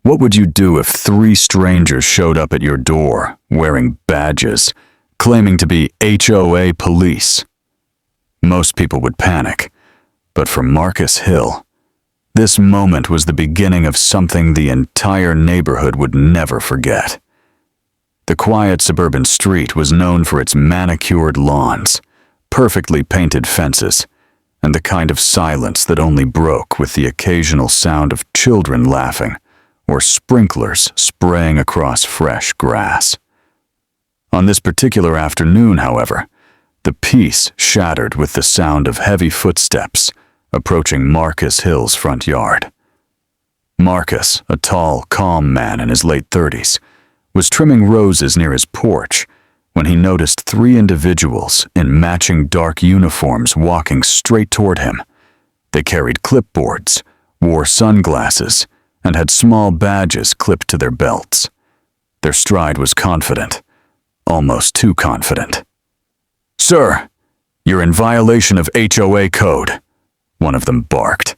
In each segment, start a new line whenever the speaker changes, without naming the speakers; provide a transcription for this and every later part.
What would you do if 3 strangers showed up at your door, wearing badges, claiming to be HOA police? Most people would panic, but for Marcus Hill, this moment was the beginning of something the entire neighborhood would never forget. The quiet suburban street was known for its manicured lawns, perfectly painted fences, and the kind of silence that only broke with the occasional sound of children laughing or sprinklers spraying across fresh grass. On this particular afternoon, however, the peace shattered with the sound of heavy footsteps approaching Marcus Hill's front yard. Marcus, a tall, calm man in his late 30s, was trimming roses near his porch when he noticed 3 individuals in matching dark uniforms walking straight toward him. They carried clipboards, wore sunglasses, and had small badges clipped to their belts. Their stride was confident, almost too confident. "Sir, you're in violation of HOA code," one of them barked,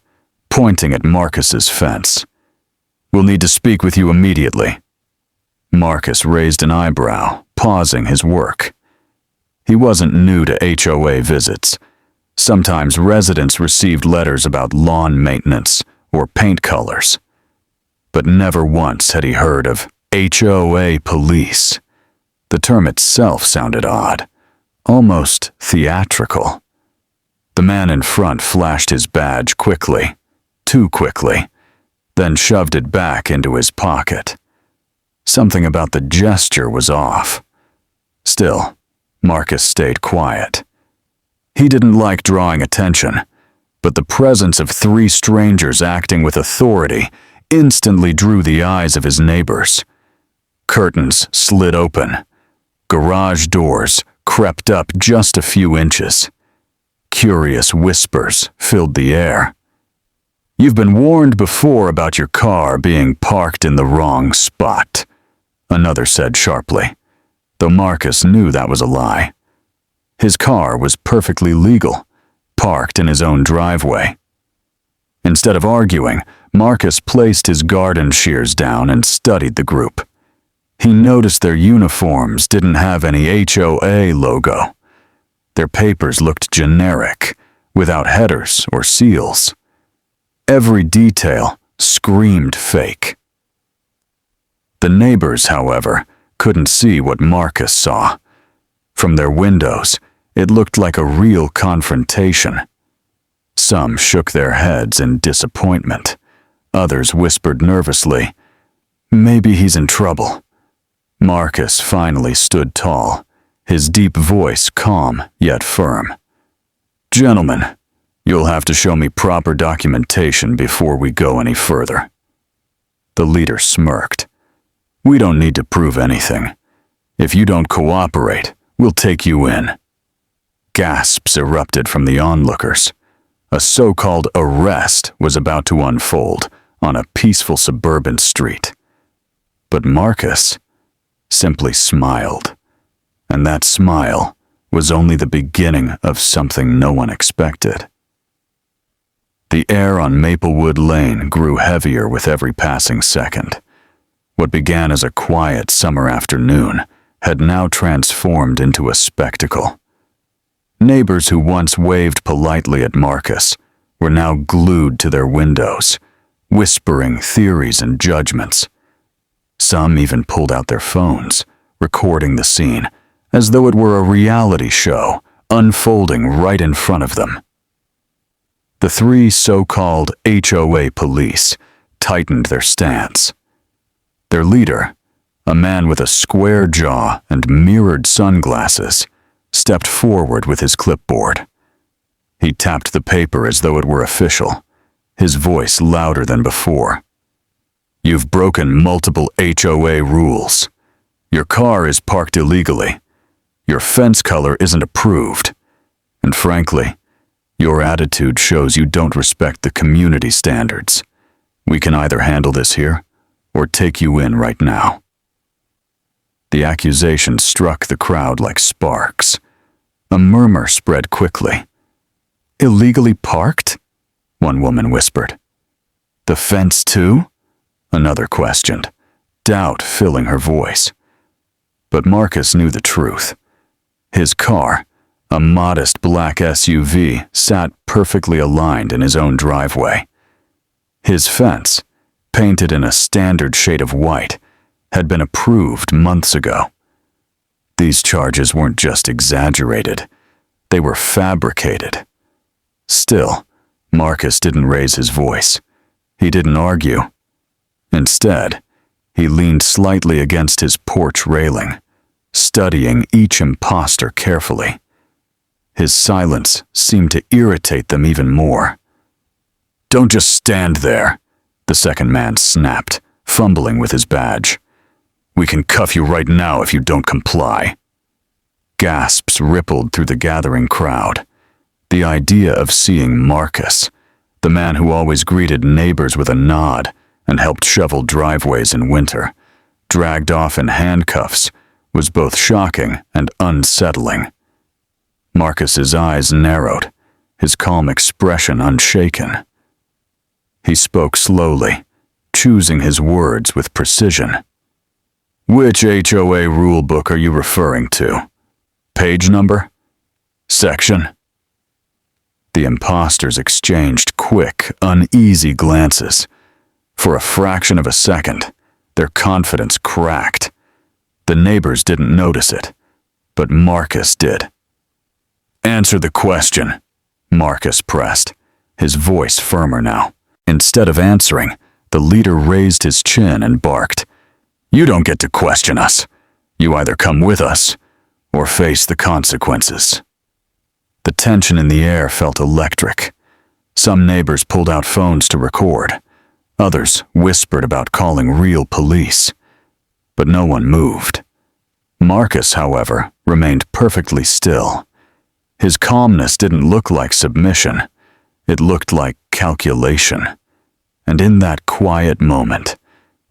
pointing at Marcus's fence. "We'll need to speak with you immediately." Marcus raised an eyebrow, pausing his work. He wasn't new to HOA visits. Sometimes residents received letters about lawn maintenance or paint colors. But never once had he heard of HOA police. The term itself sounded odd, almost theatrical. The man in front flashed his badge quickly, too quickly, then shoved it back into his pocket. Something about the gesture was off. Still, Marcus stayed quiet. He didn't like drawing attention, but the presence of 3 strangers acting with authority instantly drew the eyes of his neighbors. Curtains slid open. Garage doors crept up just a few inches. Curious whispers filled the air. "You've been warned before about your car being parked in the wrong spot," another said sharply, though Marcus knew that was a lie. His car was perfectly legal, parked in his own driveway. Instead of arguing, Marcus placed his garden shears down and studied the group. He noticed their uniforms didn't have any HOA logo. Their papers looked generic, without headers or seals. Every detail screamed fake. The neighbors, however, couldn't see what Marcus saw. From their windows, it looked like a real confrontation. Some shook their heads in disappointment. Others whispered nervously, "Maybe he's in trouble." Marcus finally stood tall, his deep voice calm yet firm. "Gentlemen, you'll have to show me proper documentation before we go any further." The leader smirked. "We don't need to prove anything. If you don't cooperate, we'll take you in." Gasps erupted from the onlookers. A so-called arrest was about to unfold on a peaceful suburban street. But Marcus simply smiled, and that smile was only the beginning of something no one expected. The air on Maplewood Lane grew heavier with every passing second. What began as a quiet summer afternoon had now transformed into a spectacle. Neighbors who once waved politely at Marcus were now glued to their windows, whispering theories and judgments. Some even pulled out their phones, recording the scene as though it were a reality show unfolding right in front of them. The 3 so-called HOA police tightened their stance. Their leader, a man with a square jaw and mirrored sunglasses, stepped forward with his clipboard. He tapped the paper as though it were official, his voice louder than before. "You've broken multiple HOA rules. Your car is parked illegally. Your fence color isn't approved. And frankly, your attitude shows you don't respect the community standards. We can either handle this here or take you in right now." The accusation struck the crowd like sparks. A murmur spread quickly. "Illegally parked?" one woman whispered. "The fence too?" Another questioned, doubt filling her voice. But Marcus knew the truth. His car, a modest black SUV, sat perfectly aligned in his own driveway. His fence, painted in a standard shade of white, had been approved months ago. These charges weren't just exaggerated, they were fabricated. Still, Marcus didn't raise his voice. He didn't argue. Instead, he leaned slightly against his porch railing, studying each imposter carefully. His silence seemed to irritate them even more. "Don't just stand there," the second man snapped, fumbling with his badge. "We can cuff you right now if you don't comply." Gasps rippled through the gathering crowd. The idea of seeing Marcus, the man who always greeted neighbors with a nod and helped shovel driveways in winter, dragged off in handcuffs, was both shocking and unsettling. Marcus's eyes narrowed, his calm expression unshaken. He spoke slowly, choosing his words with precision. "Which HOA rulebook are you referring to? Page number? Section?" The imposters exchanged quick, uneasy glances. For a fraction of a second, their confidence cracked. The neighbors didn't notice it, but Marcus did. "Answer the question," Marcus pressed, his voice firmer now. Instead of answering, the leader raised his chin and barked, "You don't get to question us. You either come with us or face the consequences." The tension in the air felt electric. Some neighbors pulled out phones to record. Others whispered about calling real police. But no one moved. Marcus, however, remained perfectly still. His calmness didn't look like submission. It looked like calculation. And in that quiet moment,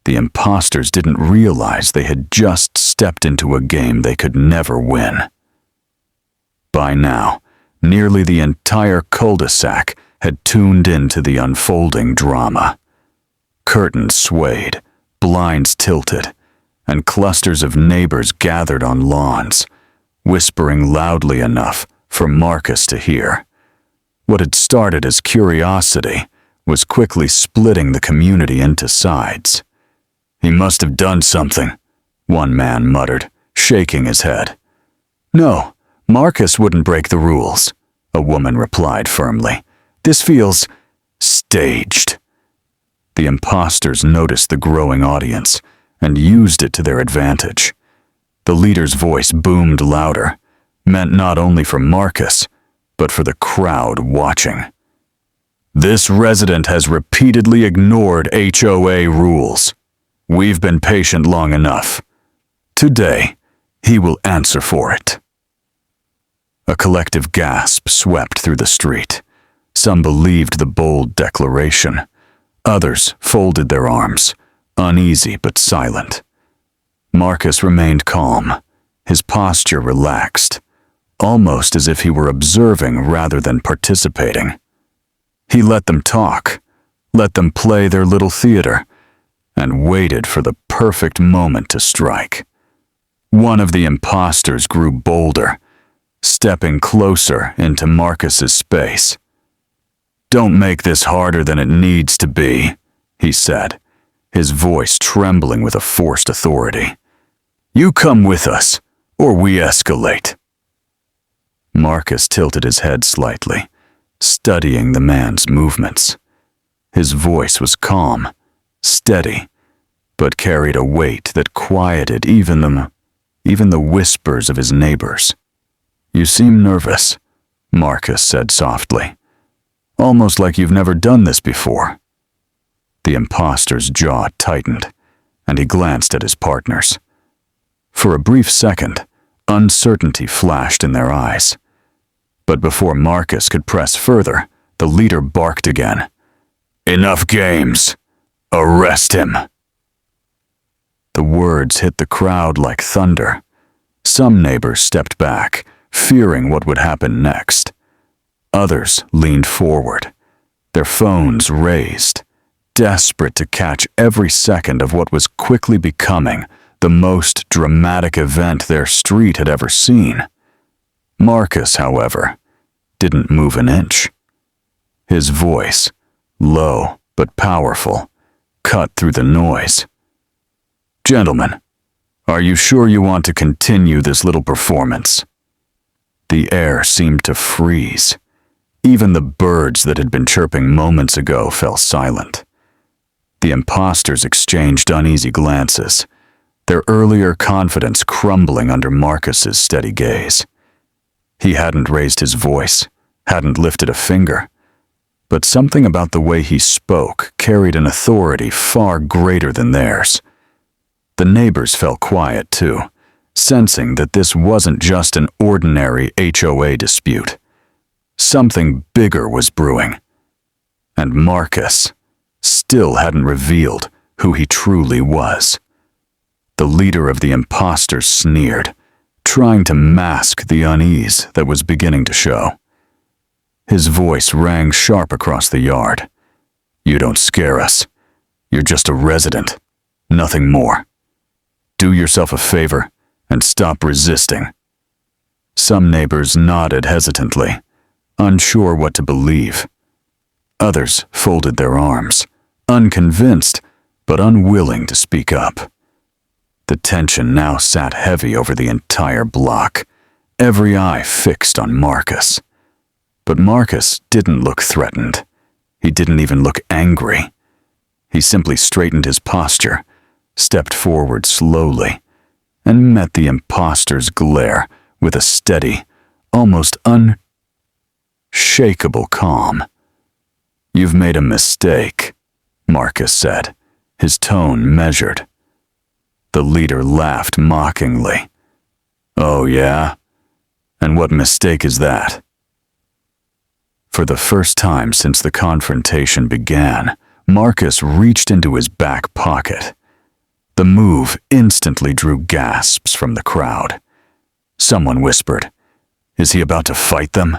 the imposters didn't realize they had just stepped into a game they could never win. By now, nearly the entire cul-de-sac had tuned into the unfolding drama. Curtains swayed, blinds tilted, and clusters of neighbors gathered on lawns, whispering loudly enough for Marcus to hear. What had started as curiosity was quickly splitting the community into sides. "He must have done something," one man muttered, shaking his head. "No, Marcus wouldn't break the rules," a woman replied firmly. "This feels staged." The imposters noticed the growing audience and used it to their advantage. The leader's voice boomed louder, meant not only for Marcus, but for the crowd watching. "This resident has repeatedly ignored HOA rules. We've been patient long enough. Today, he will answer for it." A collective gasp swept through the street. Some believed the bold declaration. Others folded their arms, uneasy but silent. Marcus remained calm, his posture relaxed, almost as if he were observing rather than participating. He let them talk, let them play their little theater, and waited for the perfect moment to strike. One of the imposters grew bolder, stepping closer into Marcus's space. "Don't make this harder than it needs to be," he said, his voice trembling with a forced authority. "You come with us, or we escalate." Marcus tilted his head slightly, studying the man's movements. His voice was calm, steady, but carried a weight that quieted even the whispers of his neighbors. "You seem nervous," Marcus said softly. "Almost like you've never done this before." The imposter's jaw tightened, and he glanced at his partners. For a brief second, uncertainty flashed in their eyes. But before Marcus could press further, the leader barked again. "Enough games! Arrest him!" The words hit the crowd like thunder. Some neighbors stepped back, fearing what would happen next. Others leaned forward, their phones raised, desperate to catch every second of what was quickly becoming the most dramatic event their street had ever seen. Marcus, however, didn't move an inch. His voice, low but powerful, cut through the noise. "Gentlemen, are you sure you want to continue this little performance?" The air seemed to freeze. Even the birds that had been chirping moments ago fell silent. The imposters exchanged uneasy glances, their earlier confidence crumbling under Marcus's steady gaze. He hadn't raised his voice, hadn't lifted a finger, but something about the way he spoke carried an authority far greater than theirs. The neighbors fell quiet too, sensing that this wasn't just an ordinary HOA dispute. Something bigger was brewing. And Marcus still hadn't revealed who he truly was. The leader of the imposters sneered, trying to mask the unease that was beginning to show. His voice rang sharp across the yard. "You don't scare us. You're just a resident, nothing more. Do yourself a favor and stop resisting." Some neighbors nodded hesitantly, unsure what to believe. Others folded their arms, unconvinced but unwilling to speak up. The tension now sat heavy over the entire block, every eye fixed on Marcus. But Marcus didn't look threatened. He didn't even look angry. He simply straightened his posture, stepped forward slowly, and met the imposter's glare with a steady, almost unshakable calm. "You've made a mistake," Marcus said, his tone measured. The leader laughed mockingly. "Oh yeah? And what mistake is that?" For the first time since the confrontation began, Marcus reached into his back pocket. The move instantly drew gasps from the crowd. Someone whispered, "Is he about to fight them?"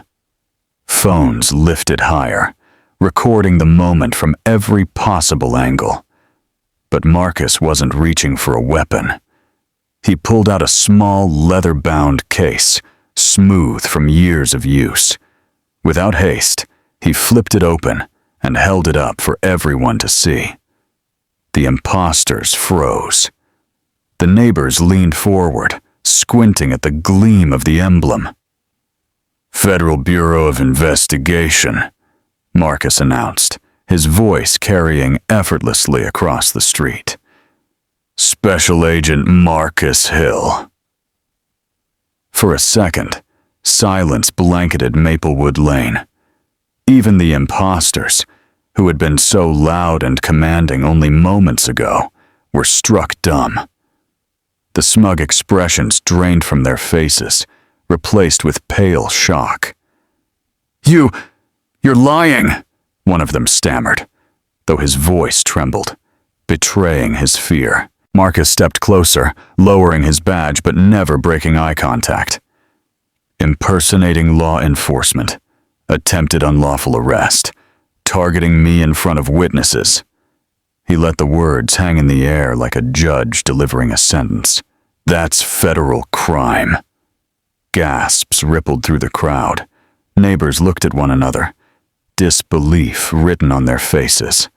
Phones lifted higher, recording the moment from every possible angle. But Marcus wasn't reaching for a weapon. He pulled out a small leather-bound case, smooth from years of use. Without haste, he flipped it open and held it up for everyone to see. The imposters froze. The neighbors leaned forward, squinting at the gleam of the emblem. "Federal Bureau of Investigation," Marcus announced, his voice carrying effortlessly across the street. "Special Agent Marcus Hill." For a second, silence blanketed Maplewood Lane. Even the imposters, who had been so loud and commanding only moments ago, were struck dumb. The smug expressions drained from their faces, replaced with pale shock. You're lying," one of them stammered, though his voice trembled, betraying his fear. Marcus stepped closer, lowering his badge but never breaking eye contact. "Impersonating law enforcement, attempted unlawful arrest, targeting me in front of witnesses." He let the words hang in the air like a judge delivering a sentence. "That's federal crime." Gasps rippled through the crowd. Neighbors looked at one another, disbelief written on their faces.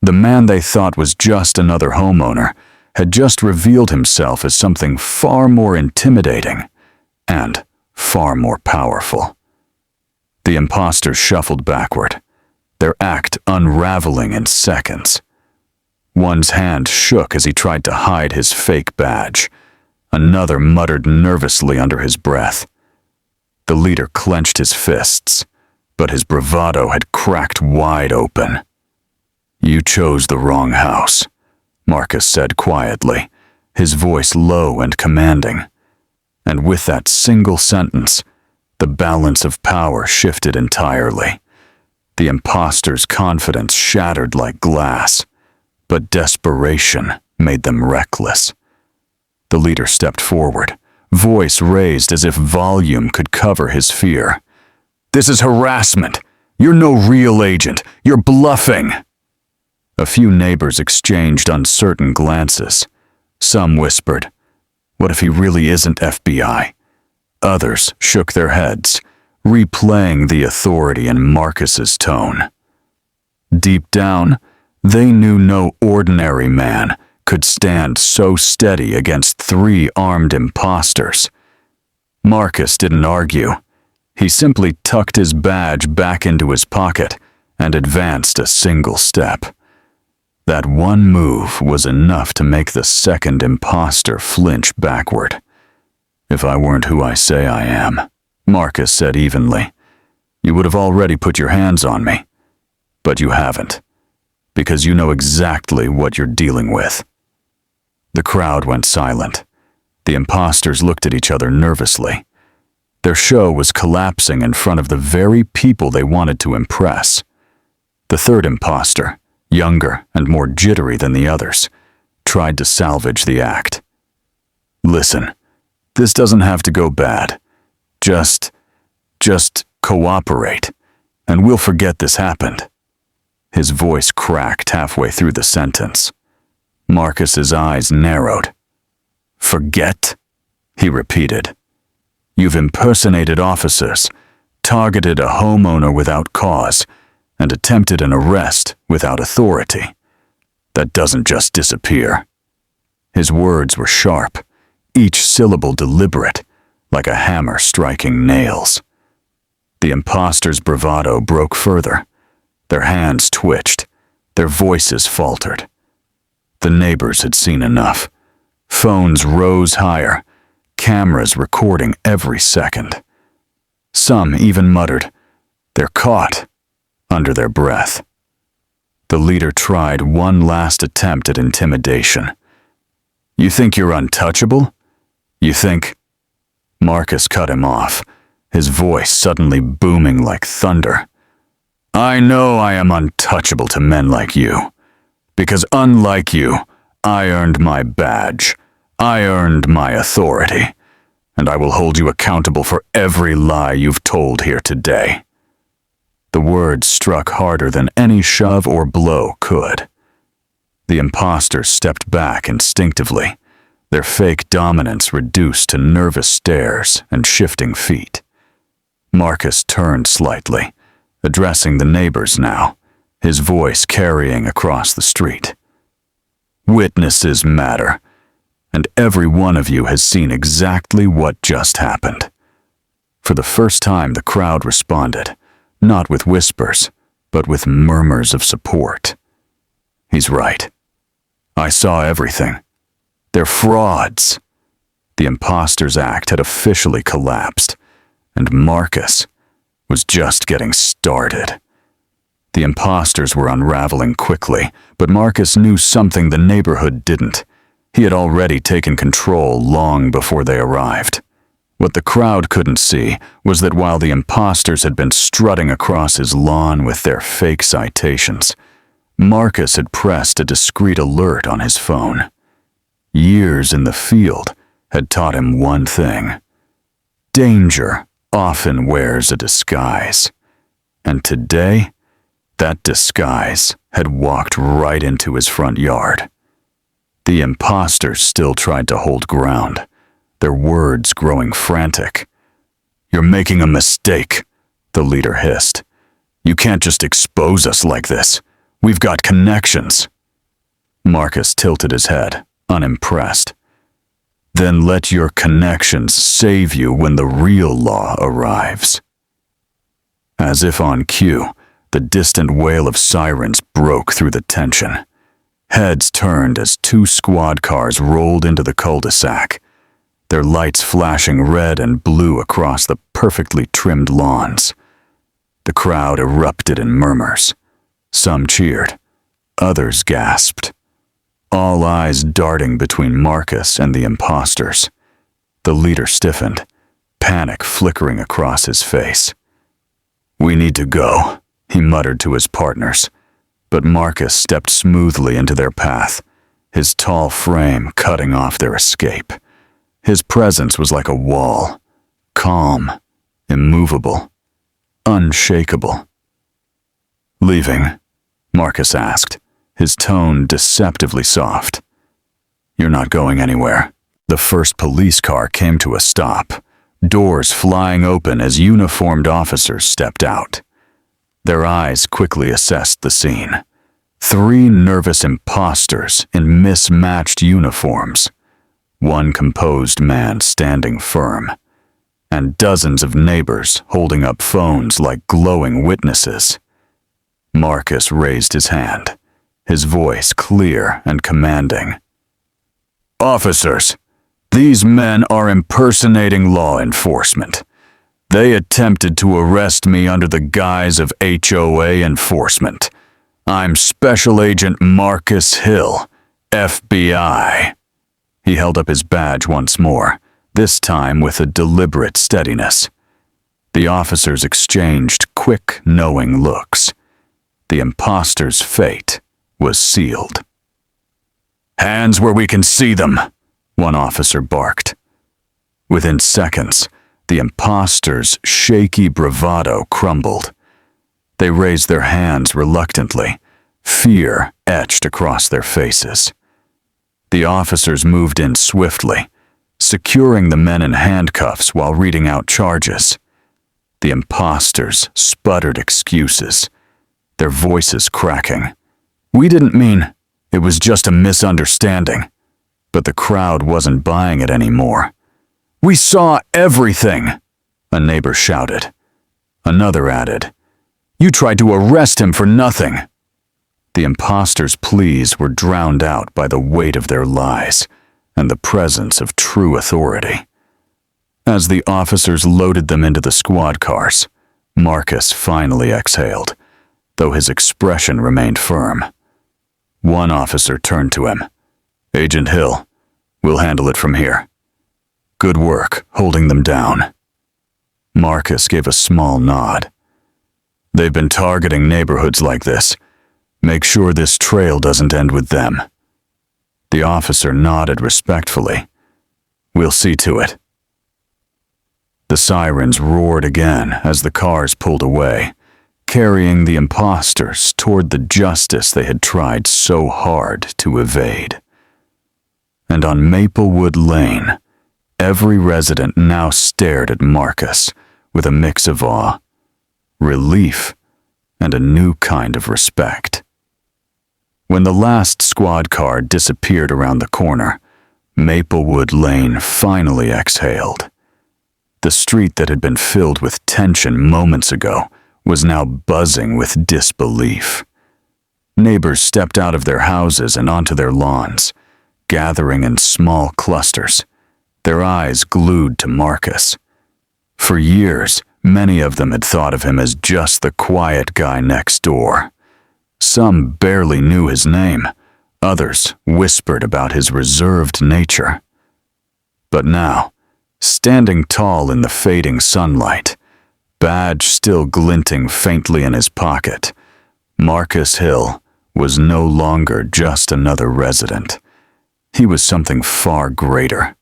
The man they thought was just another homeowner had just revealed himself as something far more intimidating and far more powerful. The imposters shuffled backward, their act unraveling in seconds. One's hand shook as he tried to hide his fake badge. Another muttered nervously under his breath. The leader clenched his fists, but his bravado had cracked wide open. "You chose the wrong house," Marcus said quietly, his voice low and commanding. And with that single sentence, the balance of power shifted entirely. The imposter's confidence shattered like glass, but desperation made them reckless. The leader stepped forward, voice raised as if volume could cover his fear. "This is harassment. You're no real agent. You're bluffing." A few neighbors exchanged uncertain glances. Some whispered, "What if he really isn't FBI?" Others shook their heads, replaying the authority in Marcus's tone. Deep down, they knew no ordinary man could stand so steady against 3 armed imposters. Marcus didn't argue. He simply tucked his badge back into his pocket and advanced a single step. That one move was enough to make the second imposter flinch backward. "If I weren't who I say I am," Marcus said evenly, "you would have already put your hands on me. But you haven't, because you know exactly what you're dealing with." The crowd went silent. The imposters looked at each other nervously. Their show was collapsing in front of the very people they wanted to impress. The third imposter, younger and more jittery than the others, tried to salvage the act. "Listen, this doesn't have to go bad. Just cooperate, and we'll forget this happened." His voice cracked halfway through the sentence. Marcus's eyes narrowed. "Forget?" he repeated. "You've impersonated officers, targeted a homeowner without cause, and attempted an arrest without authority. That doesn't just disappear." His words were sharp, each syllable deliberate, like a hammer striking nails. The imposters' bravado broke further. Their hands twitched, their voices faltered. The neighbors had seen enough. Phones rose higher, cameras recording every second. Some even muttered, "They're caught," under their breath. The leader tried one last attempt at intimidation. "You think you're untouchable? You think—" Marcus cut him off, his voice suddenly booming like thunder. "I know I am untouchable to men like you, because unlike you, I earned my badge, I earned my authority, and I will hold you accountable for every lie you've told here today." The words struck harder than any shove or blow could. The imposters stepped back instinctively, their fake dominance reduced to nervous stares and shifting feet. Marcus turned slightly, addressing the neighbors now, his voice carrying across the street. "Witnesses matter, and every one of you has seen exactly what just happened." For the first time, the crowd responded, not with whispers, but with murmurs of support. "He's right. I saw everything. They're frauds." The imposters' act had officially collapsed, and Marcus was just getting started. The imposters were unraveling quickly, but Marcus knew something the neighborhood didn't. He had already taken control long before they arrived. What the crowd couldn't see was that while the imposters had been strutting across his lawn with their fake citations, Marcus had pressed a discreet alert on his phone. Years in the field had taught him one thing: danger often wears a disguise. And today, that disguise had walked right into his front yard. The imposters still tried to hold ground, their words growing frantic. "You're making a mistake," the leader hissed. "You can't just expose us like this. We've got connections." Marcus tilted his head, unimpressed. "Then let your connections save you when the real law arrives." As if on cue, the distant wail of sirens broke through the tension. Heads turned as 2 squad cars rolled into the cul-de-sac, their lights flashing red and blue across the perfectly trimmed lawns. The crowd erupted in murmurs. Some cheered, others gasped, all eyes darting between Marcus and the imposters. The leader stiffened, panic flickering across his face. "We need to go," he muttered to his partners, but Marcus stepped smoothly into their path, his tall frame cutting off their escape. His presence was like a wall, calm, immovable, unshakable. "Leaving?" Marcus asked, his tone deceptively soft. "You're not going anywhere." The first police car came to a stop, doors flying open as uniformed officers stepped out. Their eyes quickly assessed the scene. 3 nervous imposters in mismatched uniforms, one composed man standing firm, and dozens of neighbors holding up phones like glowing witnesses. Marcus raised his hand, his voice clear and commanding. "Officers, these men are impersonating law enforcement. They attempted to arrest me under the guise of HOA enforcement. I'm Special Agent Marcus Hill, FBI." He held up his badge once more, this time with a deliberate steadiness. The officers exchanged quick, knowing looks. The imposter's fate was sealed. "Hands where we can see them," one officer barked. Within seconds, the imposters' shaky bravado crumbled. They raised their hands reluctantly, fear etched across their faces. The officers moved in swiftly, securing the men in handcuffs while reading out charges. The imposters sputtered excuses, their voices cracking. "We didn't mean, it was just a misunderstanding." But the crowd wasn't buying it anymore. "We saw everything," a neighbor shouted. Another added, "You tried to arrest him for nothing." The imposters' pleas were drowned out by the weight of their lies and the presence of true authority. As the officers loaded them into the squad cars, Marcus finally exhaled, though his expression remained firm. One officer turned to him. "Agent Hill, we'll handle it from here. Good work holding them down." Marcus gave a small nod. "They've been targeting neighborhoods like this. Make sure this trail doesn't end with them." The officer nodded respectfully. "We'll see to it." The sirens roared again as the cars pulled away, carrying the imposters toward the justice they had tried so hard to evade. And on Maplewood Lane, every resident now stared at Marcus with a mix of awe, relief, and a new kind of respect. When the last squad car disappeared around the corner, Maplewood Lane finally exhaled. The street that had been filled with tension moments ago was now buzzing with disbelief. Neighbors stepped out of their houses and onto their lawns, gathering in small clusters, their eyes glued to Marcus. For years, many of them had thought of him as just the quiet guy next door. Some barely knew his name, others whispered about his reserved nature. But now, standing tall in the fading sunlight, badge still glinting faintly in his pocket, Marcus Hill was no longer just another resident. He was something far greater.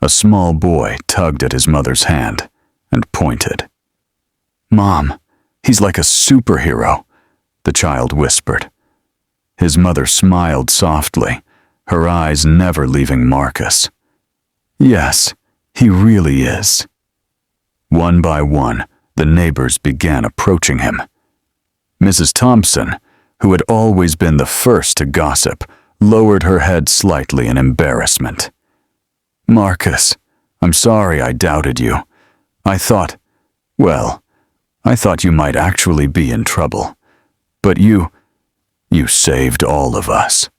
A small boy tugged at his mother's hand and pointed. "Mom, he's like a superhero," the child whispered. His mother smiled softly, her eyes never leaving Marcus. "Yes, he really is." One by one, the neighbors began approaching him. Mrs. Thompson, who had always been the first to gossip, lowered her head slightly in embarrassment. "Marcus, I'm sorry I doubted you. I thought you might actually be in trouble. But you saved all of us."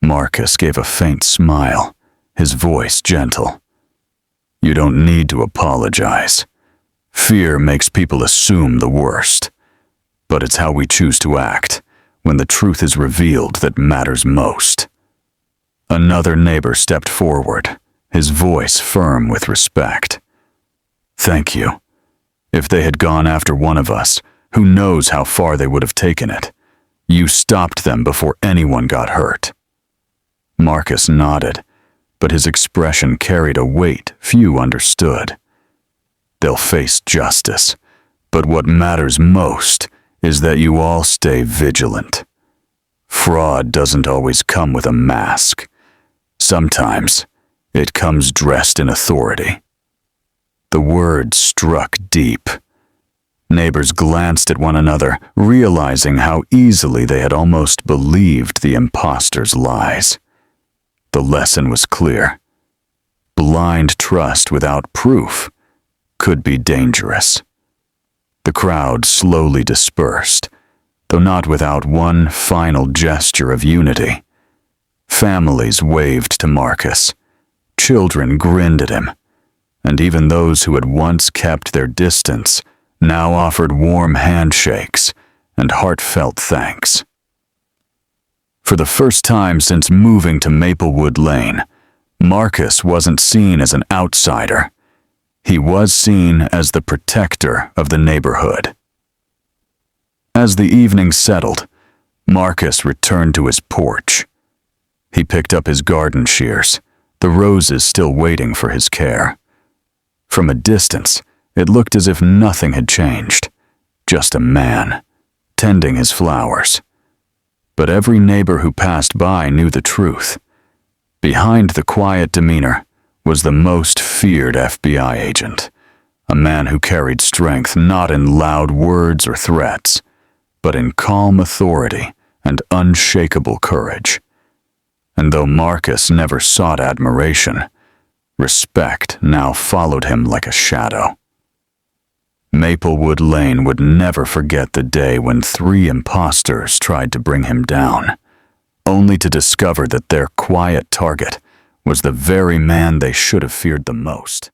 Marcus gave a faint smile, his voice gentle. "You don't need to apologize. Fear makes people assume the worst. But it's how we choose to act when the truth is revealed that matters most." Another neighbor stepped forward, his voice firm with respect. "Thank you. If they had gone after one of us, who knows how far they would have taken it. You stopped them before anyone got hurt." Marcus nodded, but his expression carried a weight few understood. They'll face justice, but what matters most is that you all stay vigilant. Fraud doesn't always come with a mask. Sometimes it comes dressed in authority. The word struck deep. Neighbors glanced at one another, realizing how easily they had almost believed the impostor's lies. The lesson was clear. Blind trust without proof could be dangerous. The crowd slowly dispersed, though not without one final gesture of unity. Families waved to Marcus. Children grinned at him, and even those who had once kept their distance now offered warm handshakes and heartfelt thanks. For the first time since moving to Maplewood Lane, Marcus wasn't seen as an outsider. He was seen as the protector of the neighborhood. As the evening settled, Marcus returned to his porch. He picked up his garden shears, the roses still waiting for his care. From a distance, it looked as if nothing had changed, just a man, tending his flowers. But every neighbor who passed by knew the truth. Behind the quiet demeanor was the most feared FBI agent, a man who carried strength not in loud words or threats, but in calm authority and unshakable courage. And though Marcus never sought admiration, respect now followed him like a shadow. Maplewood Lane would never forget the day when 3 imposters tried to bring him down, only to discover that their quiet target was the very man they should have feared the most.